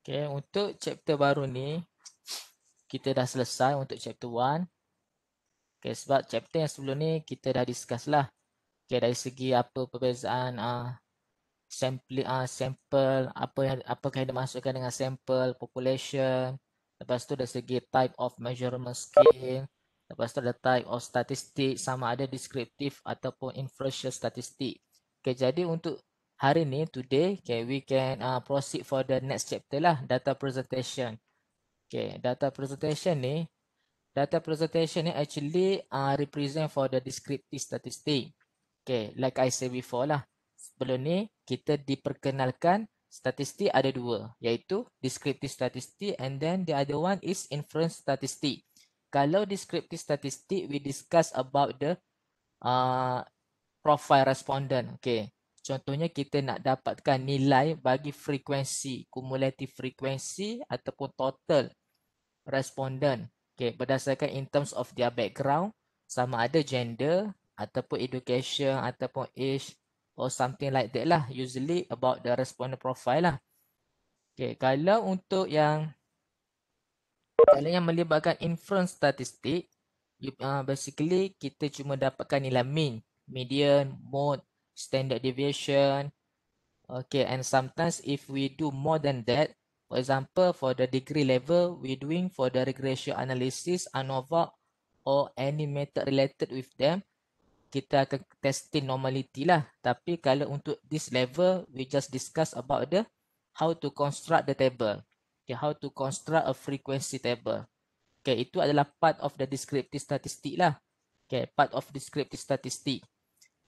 Okay, untuk chapter baru ni, kita dah selesai untuk chapter 1. Okay, sebab chapter yang sebelum ni kita dah discuss lah. Okay, dari segi apa perbezaan sampel, apakah yang dimaksudkan dengan sampel, population. Lepas tu dari segi type of measurement scale. Lepas tu ada type of statistik, sama ada descriptive ataupun inferential statistik. Okay, jadi untuk hari ni, today, okay, we can proceed for the next chapter lah, data presentation. Okay, data presentation ni actually represent for the descriptive statistic. Okay, like I said before lah. Sebelum ni, kita diperkenalkan statistik ada dua, iaitu descriptive statistic and then the other one is inference statistic. Kalau descriptive statistic, we discuss about the profile respondent. Okay, contohnya kita nak dapatkan nilai bagi frekuensi, cumulative frekuensi ataupun total respondent. Okay, berdasarkan in terms of their background, sama ada gender ataupun education ataupun age or something like that lah. Usually about the respondent profile lah. Okay, kalau yang melibatkan inference statistik, basically kita cuma dapatkan nilai mean, median, mode, standard deviation. Okay, and sometimes if we do more than that, for example, for the degree level, we doing for the regression analysis, ANOVA or any method related with them, kita akan testing normality lah. Tapi kalau untuk this level, we just discuss about the how to construct the table. Okay, how to construct a frequency table. Okay, itu adalah part of the descriptive statistic lah. Okay, part of descriptive statistic.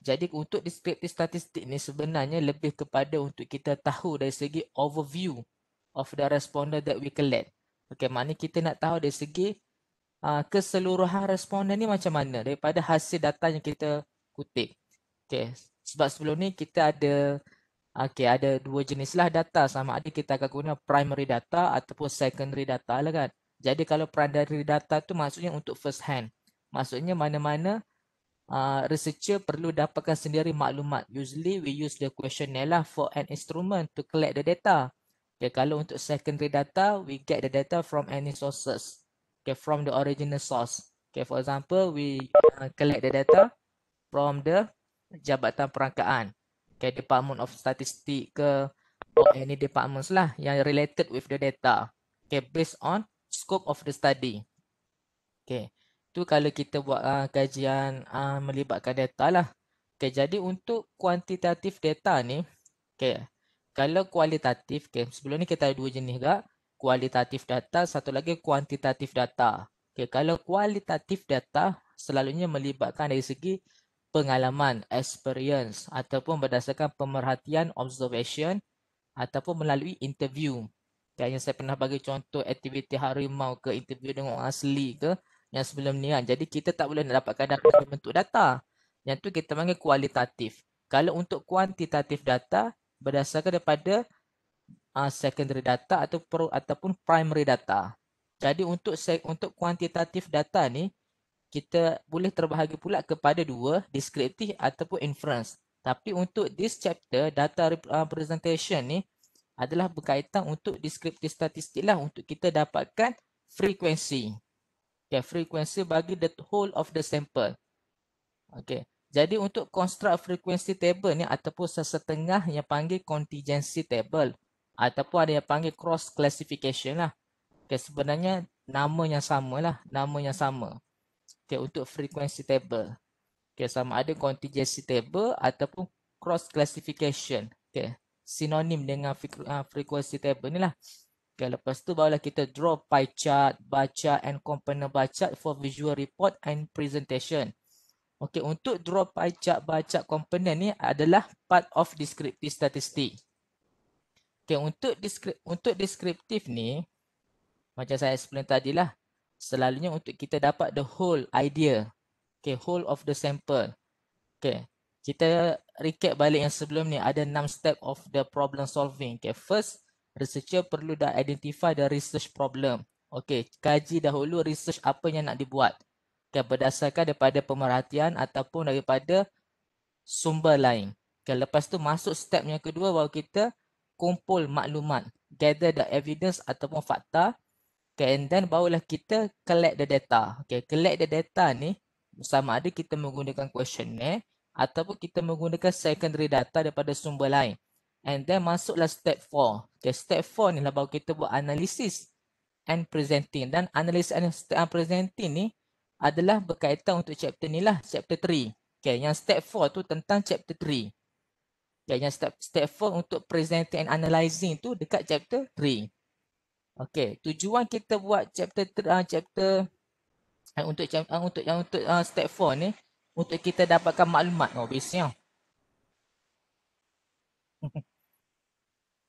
Jadi untuk descriptive statistik ni sebenarnya lebih kepada untuk kita tahu dari segi overview of the responder that we collect. Okay, maknanya kita nak tahu dari segi keseluruhan responden ni macam mana daripada hasil data yang kita kutip. Okay, sebab sebelum ni kita ada dua jenis lah data, sama ada kita akan guna primary data ataupun secondary data lah kan. Jadi kalau primary data tu maksudnya untuk first hand. Maksudnya mana-mana researcher perlu dapatkan sendiri maklumat. Usually we use the questionnaire lah for an instrument to collect the data. Okay, kalau untuk secondary data, we get the data from any sources. Okay, from the original source. Okay, for example, we collect the data from the Jabatan Perangkaan. Okay, Department of Statistics ke or any departments lah yang related with the data. Okay, based on scope of the study. Okay. Tu kalau kita buat kajian melibatkan data lah. Okay, jadi untuk kuantitatif data ni, okay, kalau kualitatif, okay, sebelum ni kita ada dua jenis juga. Kualitatif data, satu lagi kuantitatif data. Okay, kalau kualitatif data, selalunya melibatkan dari segi pengalaman, experience, ataupun berdasarkan pemerhatian, observation, ataupun melalui interview. Okay, yang saya pernah bagi contoh aktiviti harimau ke, interview dengan orang asli ke, yang sebelum ni kan. Jadi kita tak boleh nak dapatkan data dalam bentuk data. Yang tu kita panggil kualitatif. Kalau untuk kuantitatif data, berdasarkan daripada secondary data ataupun primary data. Jadi untuk kuantitatif data ni, kita boleh terbahagi pula kepada dua, descriptive ataupun inference. Tapi untuk this chapter, data representation ni adalah berkaitan untuk descriptive statistik lah, untuk kita dapatkan frekuensi. Okay, frekuensi bagi the whole of the sample. Okay. Jadi untuk construct frequency table ni ataupun sesetengah yang panggil contingency table ataupun ada yang panggil cross classification lah. Okay, sebenarnya nama yang sama lah, nama yang sama. Okay, untuk frequency table. Okay, sama ada contingency table ataupun cross classification. Okay, sinonim dengan frequency table ni lah. Okay, lepas tu barulah kita draw pie chart, bar chart and component bar chart for visual report and presentation. Okay, untuk draw pie chart, bar chart, component ni adalah part of descriptive statistik. Okay, untuk deskriptif ni, macam saya explain tadi lah, selalunya untuk kita dapat the whole idea. Okay, whole of the sample. Okay, kita recap balik yang sebelum ni, ada 6 step of the problem solving. Okay, first, researcher perlu dah identify the research problem. Okay, kaji dahulu research apa yang nak dibuat. Okay, berdasarkan daripada pemerhatian ataupun daripada sumber lain. Okay, lepas tu masuk step yang kedua bahawa kita kumpul maklumat, gather the evidence ataupun fakta. Okay, and then barulah kita collect the data. Okay, collect the data ni sama ada kita menggunakan questionnaire ataupun kita menggunakan secondary data daripada sumber lain. And then masuklah step 4. Okay, step 4 ni lah baru kita buat analysis and presenting. Dan analysis and presenting ni adalah berkaitan untuk chapter ni lah, chapter 3. Okay, yang step 4 tu tentang chapter 3. Okay, yang step 4 untuk presenting and analyzing tu dekat chapter 3. Okey, tujuan kita buat chapter untuk step 4 ni untuk kita dapatkan maklumat. Oh, biasanya.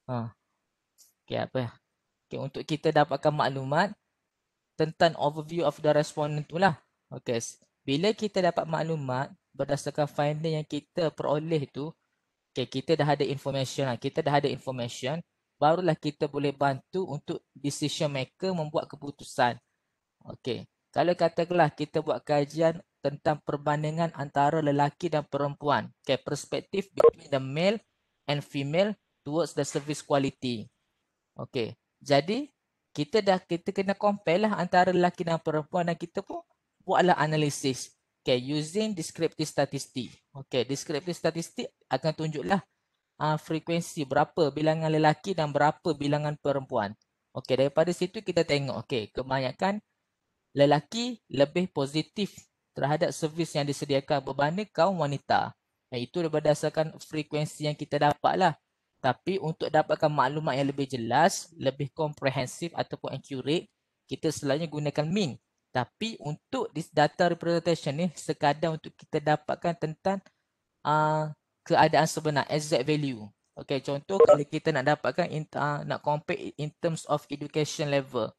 Okey, apa ya? Okey, untuk kita dapatkan maklumat tentang overview of the respondent tu lah. Okey, bila kita dapat maklumat berdasarkan finding yang kita peroleh tu, okey, kita dah ada information lah. Kita dah ada information, barulah kita boleh bantu untuk decision maker membuat keputusan. Okey, kalau katakanlah kita buat kajian tentang perbandingan antara lelaki dan perempuan. Okay, perspektif between the male and female towards the service quality. Okey, jadi kita kena compare lah antara lelaki dan perempuan dan kita pun buatlah analisis. Okay, using descriptive statistic. Okay, descriptive statistic akan tunjuklah frekuensi berapa bilangan lelaki dan berapa bilangan perempuan. Okey, daripada situ kita tengok, okey, kebanyakan lelaki lebih positif terhadap servis yang disediakan berbanding kaum wanita. Itu berdasarkan frekuensi yang kita dapat lah. Tapi untuk dapatkan maklumat yang lebih jelas, lebih komprehensif ataupun accurate, kita selalunya gunakan mean. Tapi untuk this data representation ni sekadar untuk kita dapatkan tentang keadaan sebenar, exact value. Okay, contoh kalau kita nak dapatkan, nak compare in terms of education level.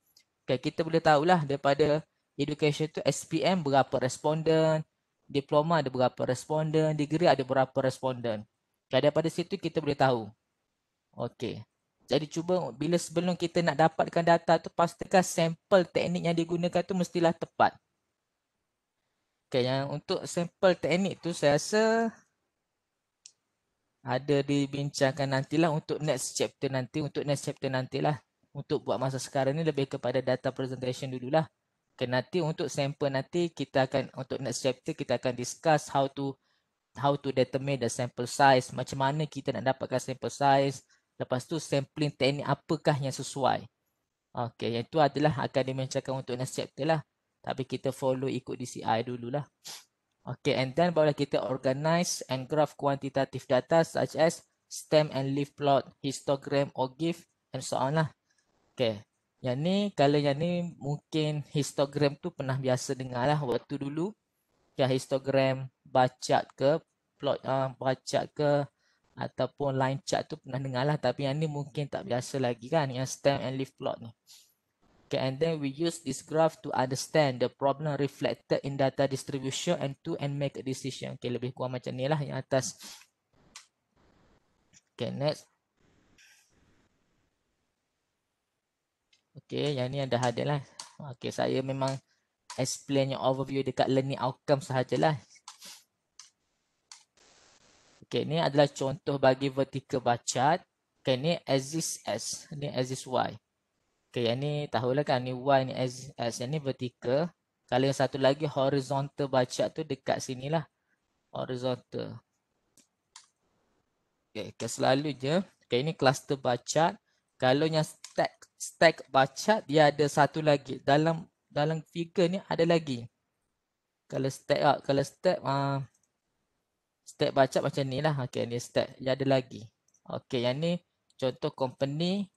Okay, kita boleh tahulah daripada education tu SPM berapa responden, diploma ada berapa responden, degree ada berapa responden. Okay, daripada situ kita boleh tahu. Okay, jadi cuba bila sebelum kita nak dapatkan data tu, pastikan sampel teknik yang digunakan tu mestilah tepat. Okay, yang untuk sampel teknik tu saya rasa ada dibincangkan nantilah untuk next chapter nanti. Untuk next chapter nantilah. Untuk buat masa sekarang ni lebih kepada data presentation dululah. Okay, nanti untuk sampel nanti kita akan, untuk next chapter kita akan discuss how to determine the sample size. Macam mana kita nak dapatkan sample size. Lepas tu sampling teknik apakah yang sesuai. Okay, yang tu adalah akan dibincangkan untuk next chapter lah. Tapi kita follow ikut DCI dululah. Okay, and then barulah kita organize and graph quantitative data such as stem and leaf plot, histogram or GIF and so on lah. Okay, yang ni, kalau yang ni mungkin histogram tu pernah biasa dengar lah waktu dulu. Ya, histogram, bar chart ke, plot bar chart ke, ataupun line chart tu pernah dengar lah. Tapi yang ni mungkin tak biasa lagi kan, yang stem and leaf plot ni. Okay, and then we use this graph to understand the problem reflected in data distribution and make a decision. Okay, lebih kurang macam ni lah yang atas. Okay, next. Okay, yang ni dah ada lah. Okay, saya memang explain yang overview dekat learning outcome sahajalah. Okay, ni adalah contoh bagi vertical bar chart. Okay, ni axis S, ni axis Y. Okay, yang ni tahulah kan, ni Y, ni S, yang ni vertical. Kalau yang satu lagi horizontal bar chart tu dekat sini lah. Horizontal. Okay, selalu je. Okay, ini cluster bar chart. Kalau yang stack bar chart, dia ada satu lagi. Dalam figure ni ada lagi. Kalau stack bar chart macam ni lah. Okay, ni stack. Dia ada lagi. Okay, yang ni contoh company.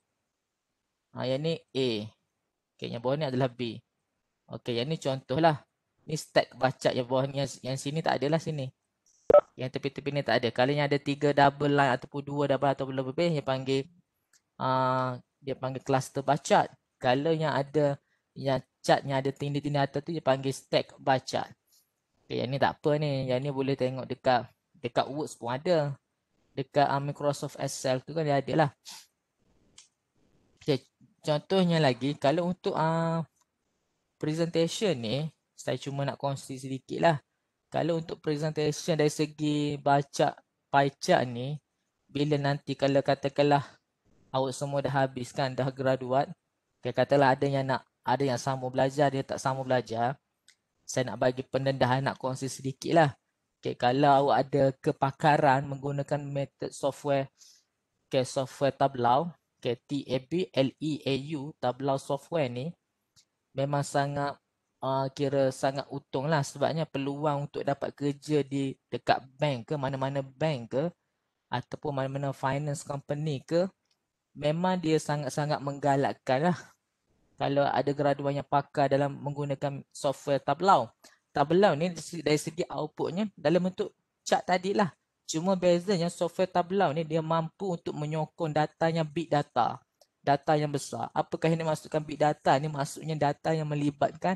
Yang ni A. Okay, yang bawah ni adalah B. Okay, yang ni contoh lah. Ni stack bar chart yang bawah ni. Yang sini tak ada lah sini. Yang tepi-tepi ni tak ada. Kalau yang ada 3 double line ataupun 2 double ataupun lebih, dia panggil cluster bar chart. Kalau yang ada yang chart yang ada tindih-tindih atas tu dia panggil stack bar chart. Okay, yang ni tak apa ni. Yang ni boleh tengok dekat Word pun ada. Dekat Microsoft Excel tu kan dia ada lah. Okay, contohnya lagi, kalau untuk presentation ni, saya cuma nak kongsi sedikit lah. Kalau untuk presentation dari segi baca pie chart ni, bila nanti kalau katakanlah Awak semua dah habis kan, dah graduate. Okay, katalah ada yang sambung belajar, dia tak sambung belajar. Saya nak bagi pendedahan, nak kongsi sedikit lah. Okay, kalau awak ada kepakaran menggunakan metod software, okay, software Tableau, okay, Tableau, Tableau software ni memang sangat kira sangat untung lah, sebabnya peluang untuk dapat kerja di dekat bank ke, mana-mana bank ke, ataupun mana-mana finance company ke, memang dia sangat-sangat menggalakkan lah kalau ada graduan yang pakar dalam menggunakan software Tableau. Tableau ni dari segi outputnya dalam bentuk chart tadi lah. Cuma bezanya software Tableau ni dia mampu untuk menyokong datanya big data. Data yang besar. Apakah yang dimaksudkan big data ni? Maksudnya data yang melibatkan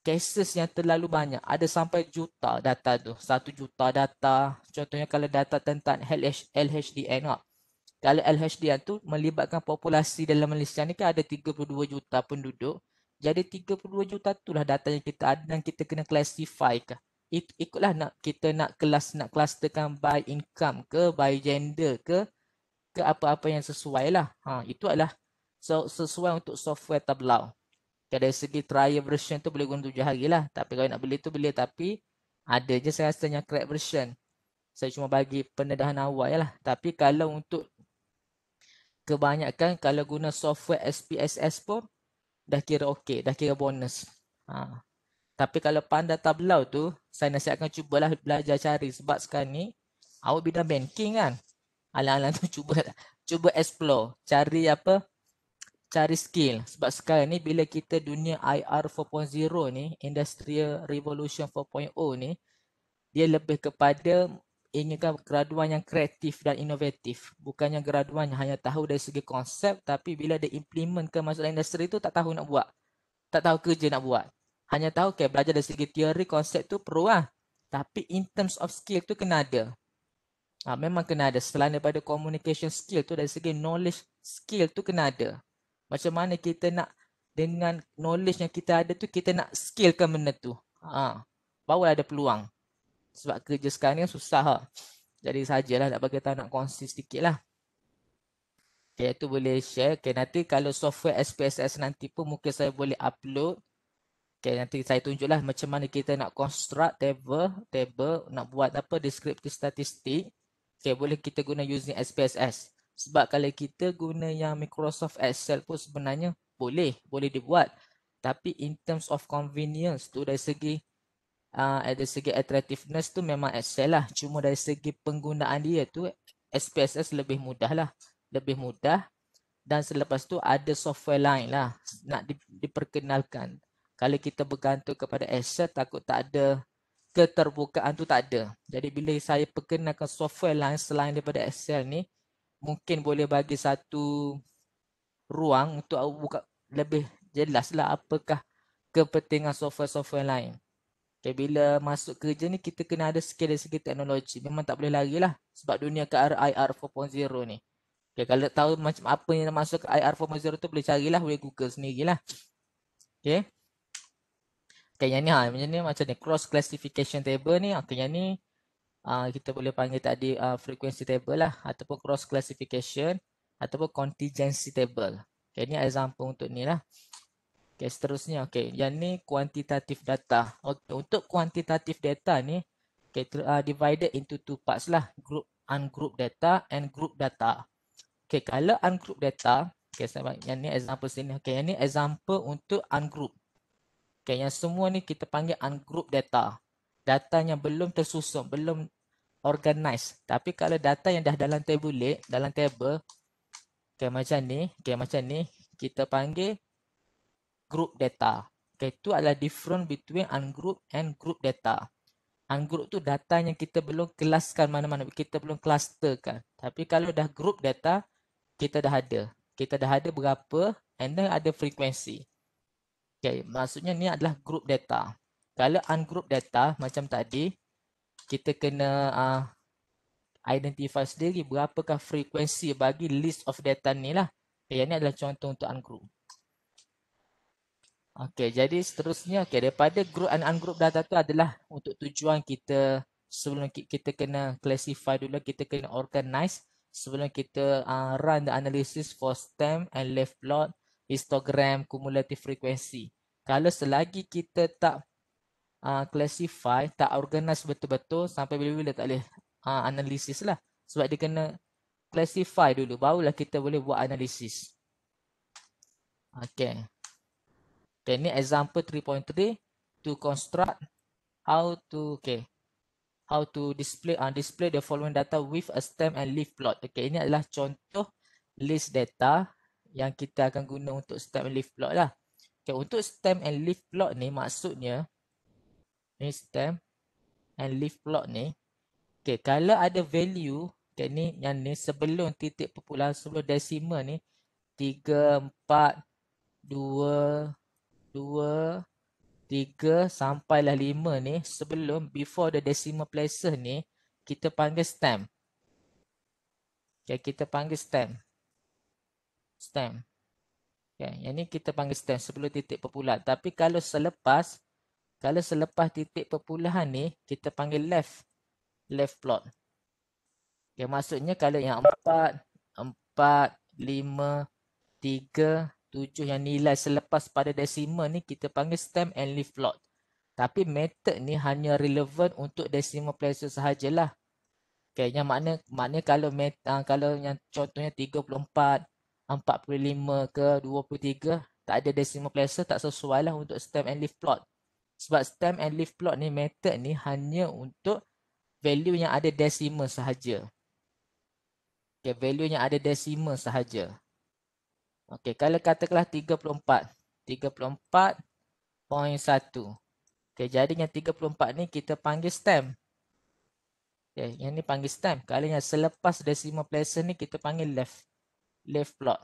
cases yang terlalu banyak. Ada sampai juta data tu. 1 juta data. Contohnya kalau data tentang LHDN. Kalau LHDN tu melibatkan populasi dalam Malaysia ni kan ada 32 juta penduduk. Jadi 32 juta itulah data yang kita ada dan kita kena classify ke. Ikutlah kita nak clusterkan by income ke, by gender ke apa-apa yang sesuai lah. Itu adalah sesuai untuk software Tableau. Dari segi trial version tu boleh guna 7 hari lah. Tapi kalau nak beli tu boleh, tapi ada je saya rasa yang crack version. Saya cuma bagi pendedahan awal lah. Tapi kalau untuk kebanyakan kalau guna software SPSS pun dah kira okey, dah kira bonus. Tapi kalau pandai Tableau tu, saya nasihatkan cubalah belajar cari, sebab sekarang ni awak bidang banking kan. Alang-alang tu cuba explore, cari apa? Cari skill. Sebab sekarang ni bila kita dunia IR 4.0 ni, Industrial Revolution 4.0 ni, dia lebih kepada inginkan graduan yang kreatif dan inovatif. Bukannya graduan yang hanya tahu dari segi konsep, tapi bila dia implement ke masalah industri tu tak tahu nak buat. Tak tahu kerja nak buat. Hanya tahu belajar dari segi teori, konsep tu perlu lah. Tapi in terms of skill tu kena ada. Memang kena ada. Selain daripada communication skill tu, dari segi knowledge skill tu kena ada. Macam mana kita nak dengan knowledge yang kita ada tu, kita nak skillkan benda tu. Baru ada peluang. Sebab kerja sekarang ni susah lah. Jadi sajalah nak bagi tahu, nak kongsi sedikit lah. Okay, itu boleh share. Okay, nanti kalau software SPSS nanti pun mungkin saya boleh upload. Okay, nanti saya tunjuklah macam mana kita nak construct table, nak buat apa, descriptive statistik. Okay, boleh kita guna using SPSS. Sebab kalau kita guna yang Microsoft Excel pun sebenarnya boleh dibuat. Tapi in terms of convenience tu, dari segi attractiveness tu memang Excel lah. Cuma dari segi penggunaan dia tu, SPSS lebih mudah lah. Lebih mudah. Dan selepas tu ada software lain lah nak diperkenalkan. Kalau kita bergantung kepada Excel, takut tak ada keterbukaan tu, tak ada. Jadi bila saya perkenalkan software lain selain daripada Excel ni, mungkin boleh bagi satu ruang untuk buka lebih jelas lah apakah kepentingan software-software lain. Okay, bila masuk kerja ni kita kena ada skill dari segi teknologi. Memang tak boleh lari lah sebab dunia ke arah IR 4.0 ni. Okay, kalau tahu macam apa yang masuk ke IR 4.0 tu, boleh carilah, boleh Google sendirilah. Okay. Okay, yang ni macam ni cross classification table ni. Okay, yang ni kita boleh panggil tadi frequency table lah, ataupun cross classification, ataupun contingency table. Okay, ni example untuk ni lah. Okay, seterusnya. Okay, yang ni quantitative data. Okay, untuk quantitative data ni, okay, divided into 2 parts lah. Group, ungroup data and group data. Okay, kalau ungroup data, okay, yang ni example sini. Okay, yang ni example untuk ungroup. Okay, yang semua ni kita panggil ungroup data. Data yang belum tersusun, belum organize. Tapi kalau data yang dah dalam tabulate, dalam table, okay, macam ni, kita panggil group data. Okay, itu adalah different between ungroup and group data. Ungroup tu data yang kita belum kelaskan mana-mana, kita belum clusterkan. Tapi kalau dah group data, kita dah ada. Kita dah ada berapa, and then ada frekuensi. Okay, maksudnya ni adalah group data. Kalau ungroup data macam tadi, kita kena identify sendiri berapakah frekuensi bagi list of data ni lah. Okay, yang ni adalah contoh untuk ungroup. Okay, jadi seterusnya, okay, daripada group and ungroup data tu adalah untuk tujuan kita, sebelum kita kena classify dulu, kita kena organize sebelum kita run the analysis for stem and leaf plot, histogram, cumulative frequency. Kalau selagi kita tak classify, tak organize betul-betul, sampai bila-bila tak boleh analisis lah. Sebab dia kena classify dulu, barulah kita boleh buat analisis. Okay. Okay, ni example 3.3 to construct how to display the following data with a stem and leaf plot. Okay, ini adalah contoh list data yang kita akan guna untuk stem and leaf plot lah. Okay, untuk stem and leaf plot ni maksudnya ni stem and leaf plot ni. Okay, kalau ada value, okay, ni yang ni sebelum titik perpuluhan, sebelum decimal ni 3, 4, 2, 2, 3 sampailah 5 ni, sebelum before the decimal places ni, kita panggil stem. Okay, kita panggil stem. Stem. Okay, yang ni kita panggil stem sebelum titik perpuluhan. Tapi kalau selepas titik perpuluhan ni, kita panggil left plot. Okay, maksudnya kalau yang 4, 4, 5, 3, 7 yang nilai selepas pada decimal ni kita panggil stem and leaf plot. Tapi method ni hanya relevan untuk decimal places sahajalah. Okay, yang makna kalau yang contohnya 34, 45 ke 23 tak ada decimal places, tak sesuai lah untuk stem and leaf plot. Sebab stem and leaf plot ni method ni hanya untuk value yang ada decimal sahaja. Okay, value yang ada decimal sahaja. Okay, kalau katakanlah 34.1. Okay, jadi yang 34 ni kita panggil stem. Okay, yang ni panggil stem. Kalau yang selepas decimal places ni kita panggil leaf plot.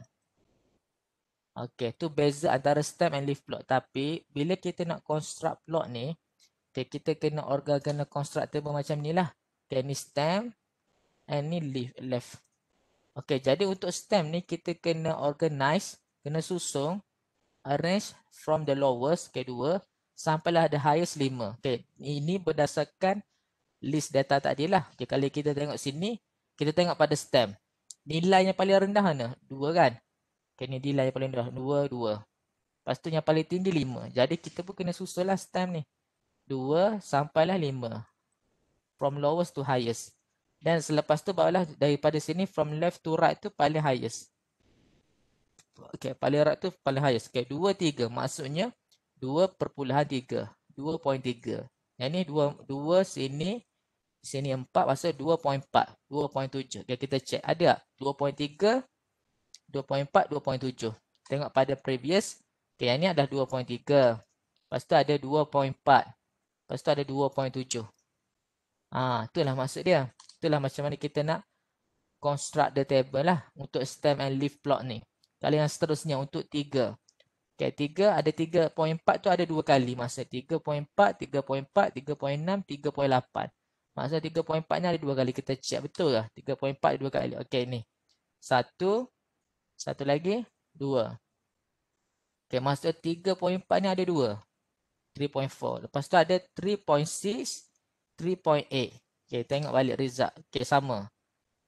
Okay, tu beza antara stem and leaf plot. Tapi bila kita nak construct plot ni, okay, kita kena construct table macam ni lah. Okay, ni stem and ni leaf. Okay, jadi untuk stem ni kita kena organize, kena susung, arrange from the lowest, okay, 2, sampailah the highest 5. Okay, ini berdasarkan list data tadi lah. Okay, kalau kita tengok sini, kita tengok pada stem. Nilai yang paling rendah mana? 2 kan? Okay, ni nilai yang paling rendah. 2, 2. Lepas tu yang paling tinggi 5. Jadi kita pun kena susun lah stem ni. 2 sampailah 5. From lowest to highest. Dan selepas tu barulah daripada sini from left to right tu paling highest. Okay, paling right tu paling highest. Okay, 2, 3. Maksudnya 2.3. 2.3. Yang ni 2 sini 4, maksud 2.4. 2.7. Okay, kita check. Ada tak? 2.3, 2.4, 2.7. Tengok pada previous. Okay, yang ni adalah 2.3. Lepas tu ada 2.4. Lepas tu ada 2.7. Itulah maksud dia. Itulah macam mana kita nak construct the table lah untuk stem and leaf plot ni. Kalau yang seterusnya untuk 3. Okay, 3 ada 3.4 tu ada 2 kali. Maksudnya 3.4, 3.4, 3.6, 3.8. Maksudnya 3.4 ni ada 2 kali. Kita check betul lah. 3.4 ada 2 kali. Okay, ni. 1. Satu lagi. 2. Okay, maksudnya 3.4 ni ada 2. 3.4. Lepas tu ada 3.6, 3.8. Okay, tengok balik result. Okay, sama.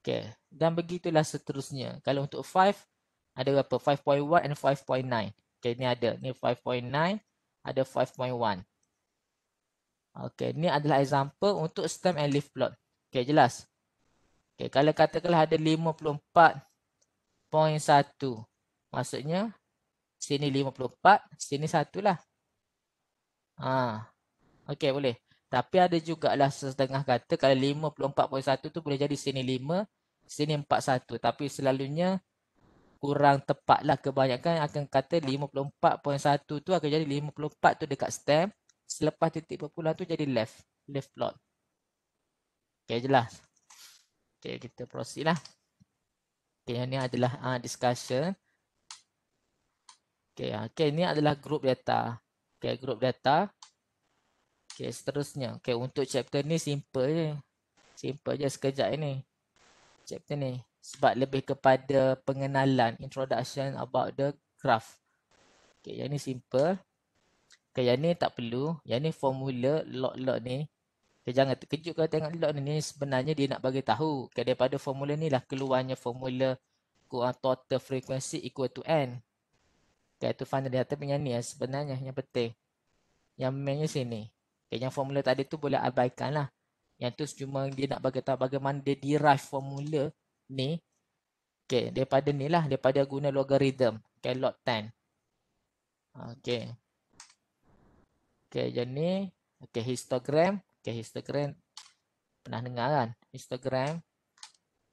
Okay, dan begitulah seterusnya. Kalau untuk 5, ada berapa? 5.1 and 5.9. Okay, ni ada. Ni 5.9, ada 5.1. Okay, ni adalah example untuk stem and leaf plot. Okay, jelas? Okay, kalau katakanlah ada 54.1. Maksudnya, sini 54, sini 1 lah. Okay, boleh. Tapi ada jugalah setengah kata kalau 54.1 tu boleh jadi sini 5, sini 41. Tapi selalunya kurang tepat lah. Kebanyakan akan kata 54.1 tu akan jadi 54 tu dekat stem. Selepas titik perpuluhan tu jadi left plot. Okay, jelas. Okay, kita proceed lah. Okay, yang ni adalah discussion. Okay, ni adalah group data. Okay, group data. Okay, seterusnya. Okay, untuk chapter ni simple je. Simple je sekejap ni. Chapter ni. Sebab lebih kepada pengenalan. Introduction about the graph. Okay, yang ni simple. Okay, yang ni tak perlu. Yang ni formula log ni. Okay, jangan terkejut kalau tengok log ni. Sebenarnya dia nak bagi tahu. Okay, daripada formula ni lah keluarnya formula total frequency equal to N. Okay, itu final data punya ni sebenarnya yang penting. Yang mainnya sini. Okay, yang formula tadi tu boleh abaikan lah. Yang tu cuma dia nak bagi tahu bagaimana dia derive formula ni. Okay, daripada ni lah. Daripada guna logarithm. Okay, log 10. Okay. Okay, jadi ni. Okay, histogram. Okay, histogram. Pernah dengar kan? Histogram.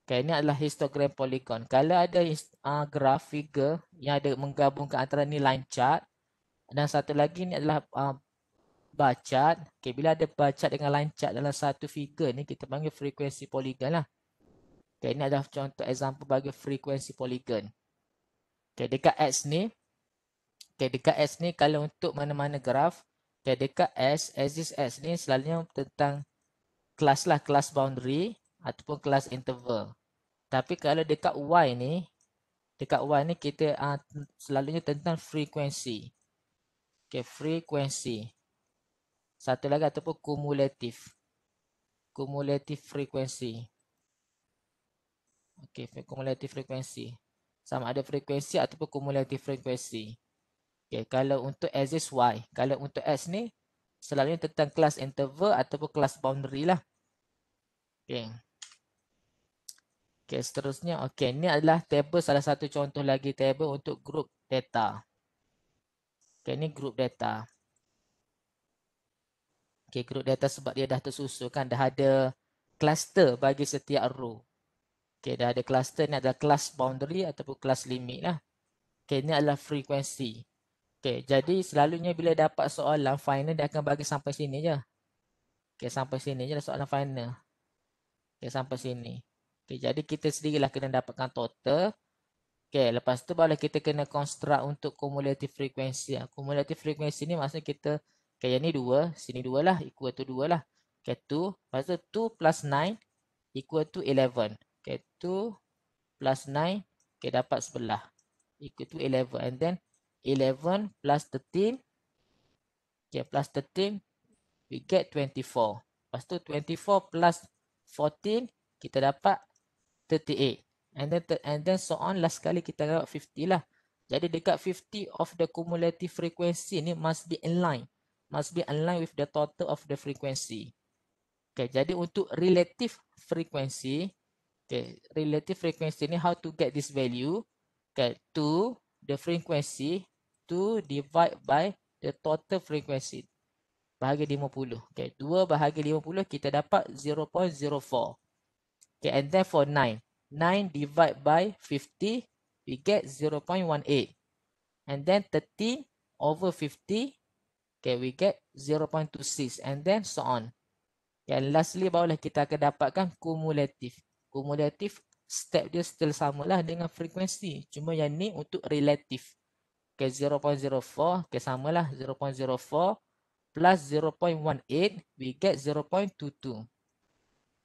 Okay, ini adalah histogram polygon. Kalau ada graf figure yang ada menggabungkan antara ni line chart. Dan satu lagi ni adalah bar chart. Okay, bila ada bar chart dengan line chart dalam satu figure ni, kita panggil frekuensi polygon lah. Okay, ini adalah contoh example bagi frekuensi polygon. Okay, dekat X ni. Okay, dekat S ni kalau untuk mana-mana graf. Okay, dekat S, axis S ni selalunya tentang kelas lah, kelas boundary ataupun kelas interval. Tapi kalau dekat Y ni, kita selalunya tentang frekuensi. Okay, frekuensi. Satu lagi ataupun kumulatif. Kumulatif frekuensi. Okay, kumulatif frekuensi. Sama ada frekuensi ataupun kumulatif frekuensi. Okay, kalau untuk axis Y. Kalau untuk X ni, selalunya tentang kelas interval ataupun kelas boundary lah. Okay. Okay, seterusnya. Okay, ini adalah table, salah satu contoh lagi table untuk group data. Okay, ini group data. Okay, group data sebab dia dah tersusun kan. Dah ada cluster bagi setiap row. Okay, dah ada cluster. Ini adalah kelas boundary ataupun kelas limit lah. Okay, ini adalah frekuensi. Okay, jadi selalunya bila dapat soalan final, dia akan bagi sampai sini je. Okay, sampai sini je soalan final. Okay, sampai sini. Okay, jadi kita sendirilah kena dapatkan total. Okay, lepas tu barulah kita kena construct untuk cumulative frequency. Cumulative frequency ni maksudnya kita, okay, yang ni 2, sini 2 lah, equal to 2 lah. Okay, 2, lepas tu 2 plus 9 equal to 11. Okay, 2 plus 9, okay, dapat sebelah. Equal to 11. And then 11 plus 13, okay, plus 13, we get 24. Lepas tu 24 plus 14, kita dapat 38. And then so on, last kali kita dapat 50 lah. Jadi dekat 50 of the cumulative frequency ni must be in line. Must be in line with the total of the frequency. Okay, jadi untuk relative frequency, okay, relative frequency ni how to get this value? Okay, to the frequency to divide by the total frequency. Bahagi 50. Okay, 2 bahagi 50 kita dapat 0.04. Okay, and then for 9. 9 divided by 50, we get 0.18. And then 13 over 50, okay, we get 0.26. And then so on. And lastly, barulah kita akan dapatkan kumulatif. Kumulatif, step dia still samalah dengan frekuensi. Cuma yang ni untuk relatif. Okay, 0.04, okay, samalah 0.04 plus 0.18, we get 0.22.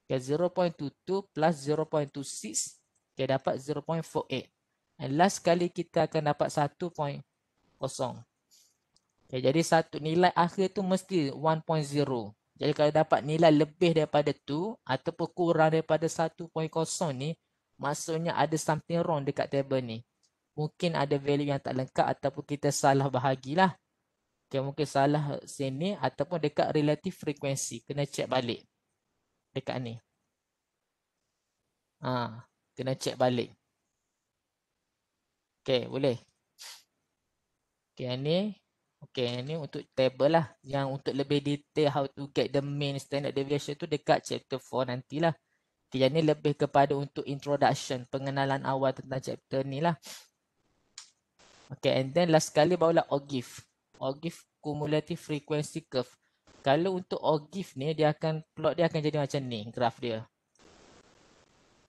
Okay, 0.22 plus 0.26, okay, dapat 0.48. And last kali kita akan dapat 1.0. Okay, jadi satu nilai akhir tu mesti 1.0. Jadi kalau dapat nilai lebih daripada tu ataupun kurang daripada 1.0 ni, maksudnya ada something wrong dekat table ni. Mungkin ada value yang tak lengkap ataupun kita salah bahagilah. Okay, mungkin salah sini ataupun dekat relative frequency. Kena check balik dekat ni. Kena check balik. Okay, boleh. Okay, yang ni. Okay, yang ni untuk table lah. Yang untuk lebih detail how to get the mean standard deviation tu dekat chapter 4 nantilah. Okay, yang ni lebih kepada untuk introduction, pengenalan awal tentang chapter ni lah. Okay, and then last sekali barulah OGIF. OGIF cumulative frequency curve. Kalau untuk OGIF ni, dia akan plot dia akan jadi macam ni, graf dia.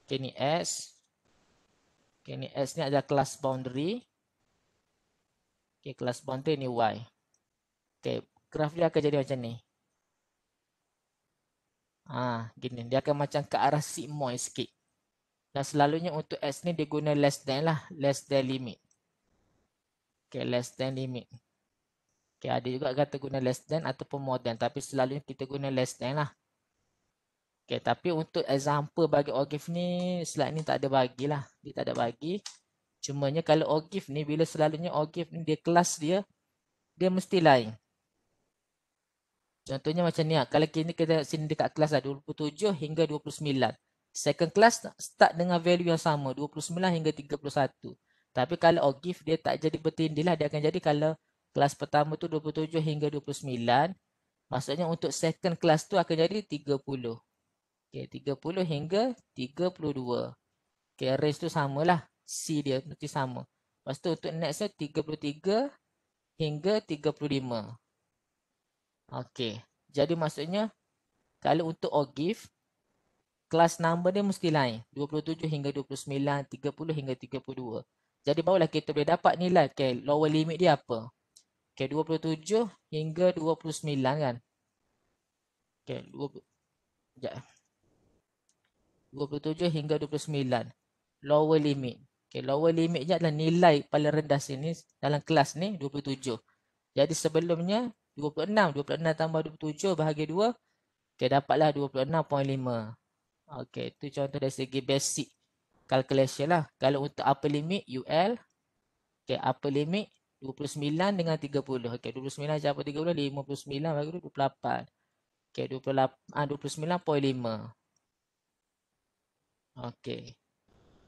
Okay, ni S. Okay, ni S ni adalah class boundary. Okay, class boundary ni Y. Okay, graf dia akan jadi macam ni. Gini. Dia akan macam ke arah sigmoid sikit. Dan selalunya untuk S ni dia guna less than lah. Less than limit. Okay, less than limit. Okay, ada juga kata guna less than ataupun more than. Tapi selalunya kita guna less than lah. Okay, tapi untuk example bagi OGIF ni, slide ni tak ada bagilah. Dia tak ada bagi. Cumanya kalau OGIF ni, bila selalunya OGIF ni dia kelas dia mesti lain. Contohnya macam ni lah. Kalau kita sini dekat kelas lah 27 hingga 29. Second class start dengan value yang sama 29 hingga 31. Tapi kalau OGIF dia tak jadi bertindih lah. Dia akan jadi kalau kelas pertama tu 27 hingga 29. Maksudnya untuk second class tu akan jadi 30. Okay, 30 hingga 32. Okay, range tu samalah. C dia mesti sama. Lepas tu untuk next tu 33 hingga 35. Okey. Jadi maksudnya kalau untuk OGIF kelas number dia mesti lain. 27 hingga 29, 30 hingga 32. Jadi barulah kita boleh dapat nilai lower limit dia apa. 27 hingga 29 kan. 27 hingga 29. Lower limit. Lower limit je adalah nilai paling rendah sini dalam kelas ni 27. Jadi sebelumnya 26 tambah 27 bahagi 2. Dapatlah 26.5. Okey, itu contoh dari segi basic calculation lah. Kalau untuk upper limit UL, upper limit 29 dengan 30. 29 campur 30, 59 bagi 28. 29.5.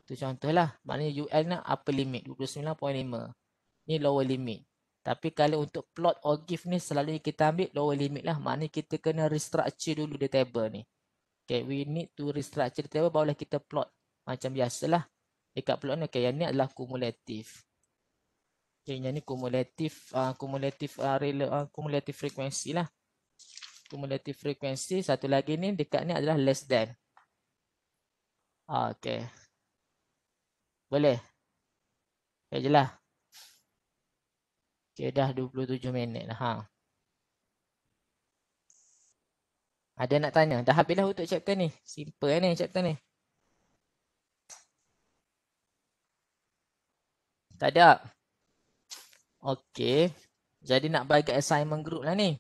Itu contoh lah. Maknanya UL nak upper limit 29.5. Ni lower limit. Tapi kalau untuk plot OGIF ni selalunya kita ambil lower limit lah. Maknanya kita kena restructure dulu the table ni. We need to restructure the table barulah kita plot. Macam biasalah. Dekat plot ni, yang ni adalah kumulatif. Yang ni kumulatif frekuensi lah. Kumulatif frekuensi. Satu lagi ni dekat ni adalah less than. Boleh? Je lah. Dah 27 minit lah. Ada nak tanya? Dah habis dah untuk chapter ni. Simple ni chapter ni. Tak ada. Okey. Jadi nak bagi assignment group lah ni.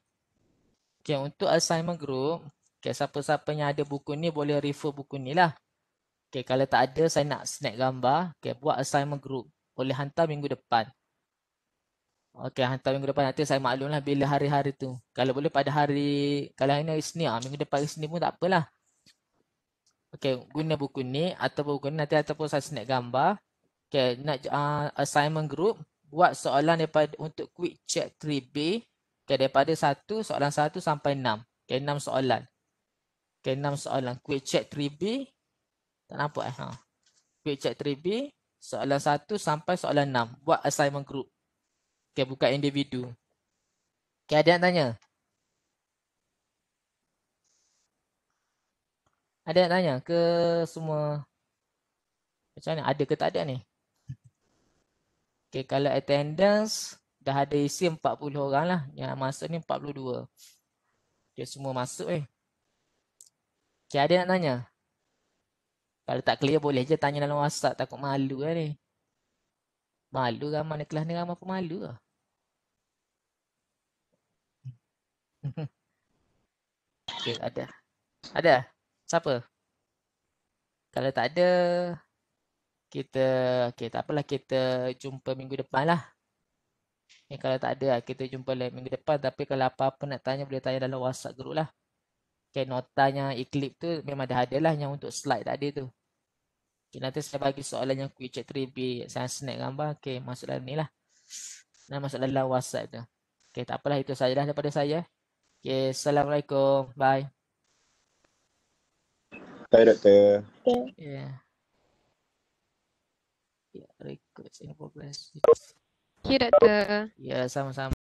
Untuk assignment group. Siapa-siapa yang ada buku ni boleh refer buku ni lah. Kalau tak ada saya nak snap gambar. Buat assignment group. Boleh hantar minggu depan. Hantar minggu depan. Nanti saya maklum lah bila hari-hari tu. Kalau boleh pada hari. Kalau hari ni hari Isnin. Minggu depan hari Isnin pun tak apalah. Guna buku ni. Ataupun buku ni nanti ataupun saya snap gambar. Nak assignment group. Buat soalan daripada untuk quick check 3B. Daripada 1, soalan 1 sampai 6. 6 soalan. 6 soalan. Quick check 3B. Tak nampak Quick check 3B. Soalan 1 sampai soalan 6. Buat assignment group. Bukan individu. Ada yang tanya? Ada yang tanya ke semua? Macam mana? Ada ke tak ada ni? Kalau attendance dah ada isi 40 orang lah. Yang masuk ni 42. Semua masuk ada nak tanya? Kalau tak clear boleh je tanya dalam WhatsApp. Takut malu lah ni. Malu ramai ni kelas ni, ramai pemalu lah. Ada. Ada? Siapa? Kalau tak ada, kita tak apalah, kita jumpa minggu depan lah. Kalau tak ada, kita jumpa minggu depan. Tapi kalau apa-apa nak tanya, boleh tanya dalam WhatsApp group lah. Notanya Eclipse tu memang dah ada lah yang untuk slide tadi tu. Nanti saya bagi soalan yang quick check 3B. Saya snap gambar. Masuk dalam ni lah. Dan masuk dalam WhatsApp tu. Tak apalah, itu sajalah daripada saya. Assalamualaikum. Bye. Bye, Doktor. Record in progress. Okay, Doktor. Ya, sama-sama.